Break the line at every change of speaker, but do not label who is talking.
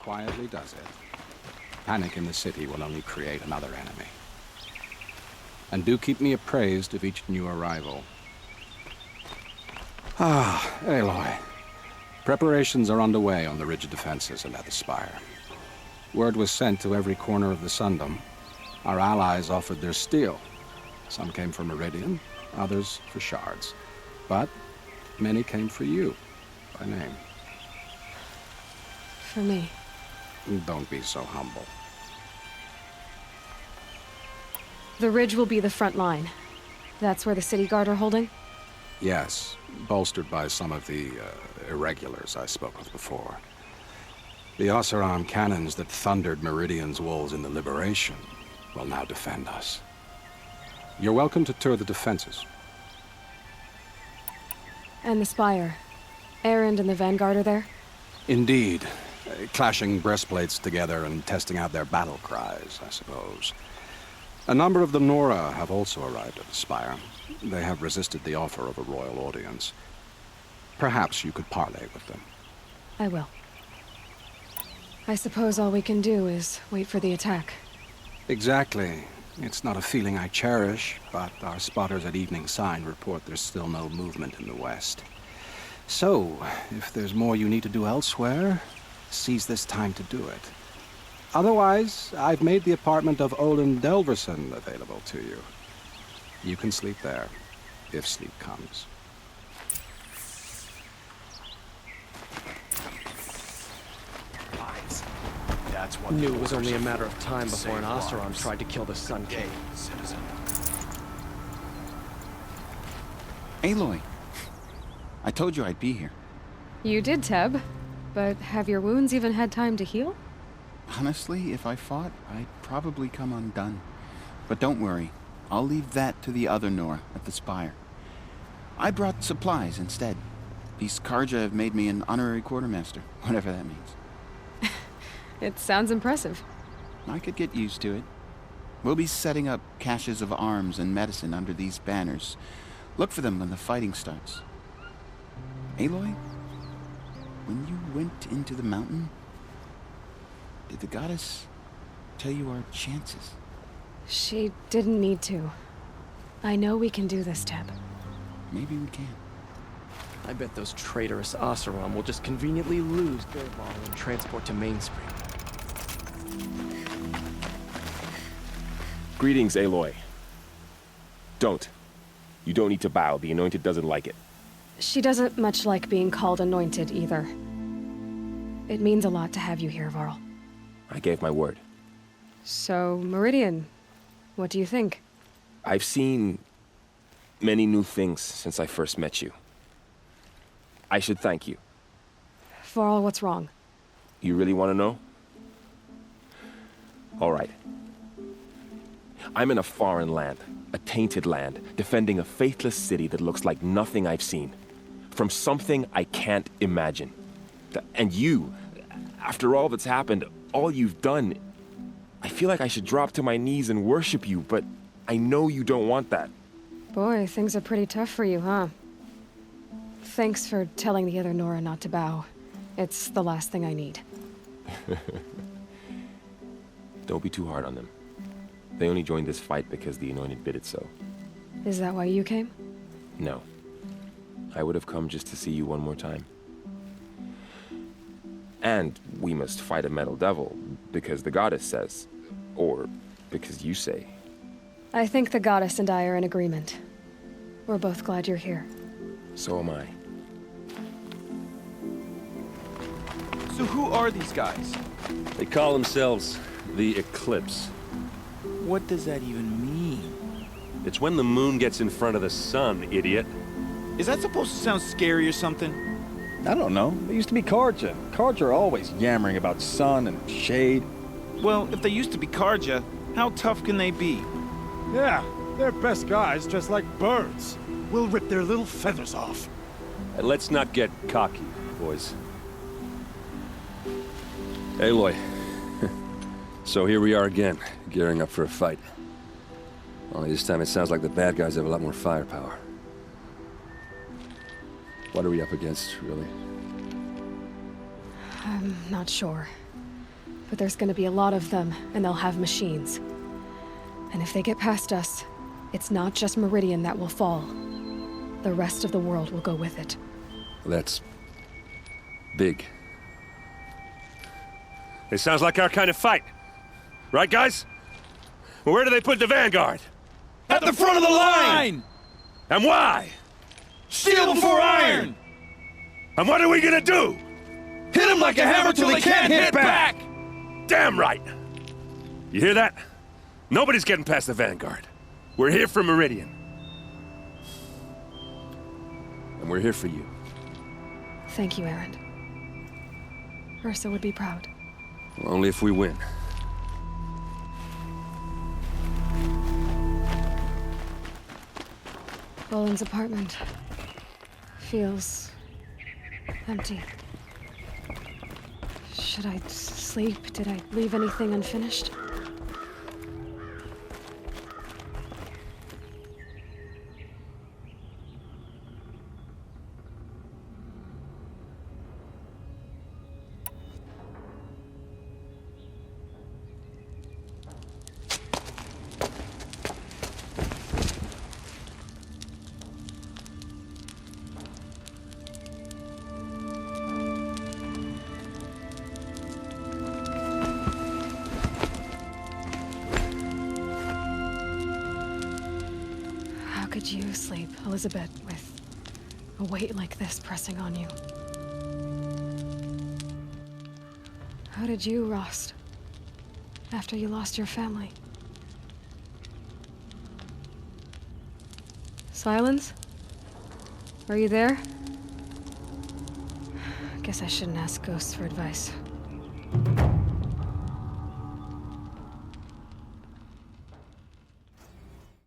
quietly does it. Panic in the city will only create another enemy. And do keep me appraised of each new arrival. Ah, Aloy. Preparations are underway on the ridge defenses and at the spire. Word was sent to every corner of the Sundom. Our allies offered their steel. Some came for Meridian, others for shards. But many came for you, by name.
For me.
Don't be so humble.
The ridge will be the front line. That's where the city guard are holding?
Yes, bolstered by some of the irregulars I spoke of before. The Oseram cannons that thundered Meridian's walls in the Liberation will now defend us. You're welcome to tour the defenses.
And the spire. Erend and the Vanguard are there?
Indeed. Clashing breastplates together and testing out their battle cries, I suppose. A number of the Nora have also arrived at the spire. They have resisted the offer of a royal audience. Perhaps you could parley with them.
I will. I suppose all we can do is wait for the attack.
Exactly. It's not a feeling I cherish, but our spotters at Evening Sign report there's still no movement in the west. So, if there's more you need to do elsewhere, seize this time to do it. Otherwise, I've made the apartment of Olin Delverson available to you. You can sleep there, if sleep comes.
That's what
Knew it was only a matter of time before an Oseram tried to kill the Sun King.
Citizen.
Aloy, I told you I'd be here.
You did, Teb. But have your wounds even had time to heal?
Honestly, if I fought, I'd probably come undone. But don't worry, I'll leave that to the other Nora at the spire. I brought supplies instead. These Karja have made me an honorary quartermaster, whatever that means.
It sounds impressive.
I could get used to it. We'll be setting up caches of arms and medicine under these banners. Look for them when the fighting starts. Aloy, when you went into the mountain, did the goddess tell you our chances?
She didn't need to. I know we can do this, Teb.
Maybe we can.
I bet those traitorous Oseram will just conveniently lose Derval and transport to Mainspring.
Greetings, Aloy. Don't. You don't need to bow. The Anointed doesn't like it.
She doesn't much like being called anointed, either. It means a lot to have you here, Varl.
I gave my word.
So, Meridian, what do you think?
I've seen many new things since I first met you. I should thank you.
Varl, what's wrong?
You really want to know? All right. I'm in a foreign land, a tainted land, defending a faithless city that looks like nothing I've seen. From something I can't imagine. And you, after all that's happened, all you've done, I feel like I should drop to my knees and worship you, but I know you don't want that.
Boy, things are pretty tough for you, huh? Thanks for telling the other Nora not to bow. It's the last thing I need.
Don't be too hard on them. They only joined this fight because the Anointed bid it so.
Is that why you came?
No. I would have come just to see you one more time. And we must fight a metal devil, because the goddess says. Or because you say.
I think the goddess and I are in agreement. We're both glad you're here.
So am I.
So who are these guys?
They call themselves the Eclipse.
What does that even mean?
It's when the moon gets in front of the sun, idiot.
Is that supposed to sound scary or something?
I don't know. They used to be Karja. Karja are always yammering about sun and shade.
Well, if they used to be Karja, how tough can they be?
Yeah, they're best guys dressed like birds. We'll rip their little feathers off.
And let's not get cocky, boys. Aloy. So here we are again, gearing up for a fight. Only this time it sounds like the bad guys have a lot more firepower. What are we up against, really?
I'm not sure. But there's gonna be a lot of them, and they'll have machines. And if they get past us, it's not just Meridian that will fall. The rest of the world will go with it.
That's big. It sounds like our kind of fight. Right, guys? Well, where do they put the Vanguard?
At the front of the line!
And why?
Steel before iron!
And what are we gonna do?
Hit him like a hammer till he can't hit back!
Damn right! You hear that? Nobody's getting past the Vanguard. We're here for Meridian. And we're here for you.
Thank you, Aaron. Ursa would be proud.
Well, only if we win.
Roland's apartment feels empty. Should I sleep? Did I leave anything unfinished? How could you sleep, Elizabeth, with a weight like this pressing on you? How did you, Rost, after you lost your family? Silence? Are you there? Guess I shouldn't ask ghosts for advice.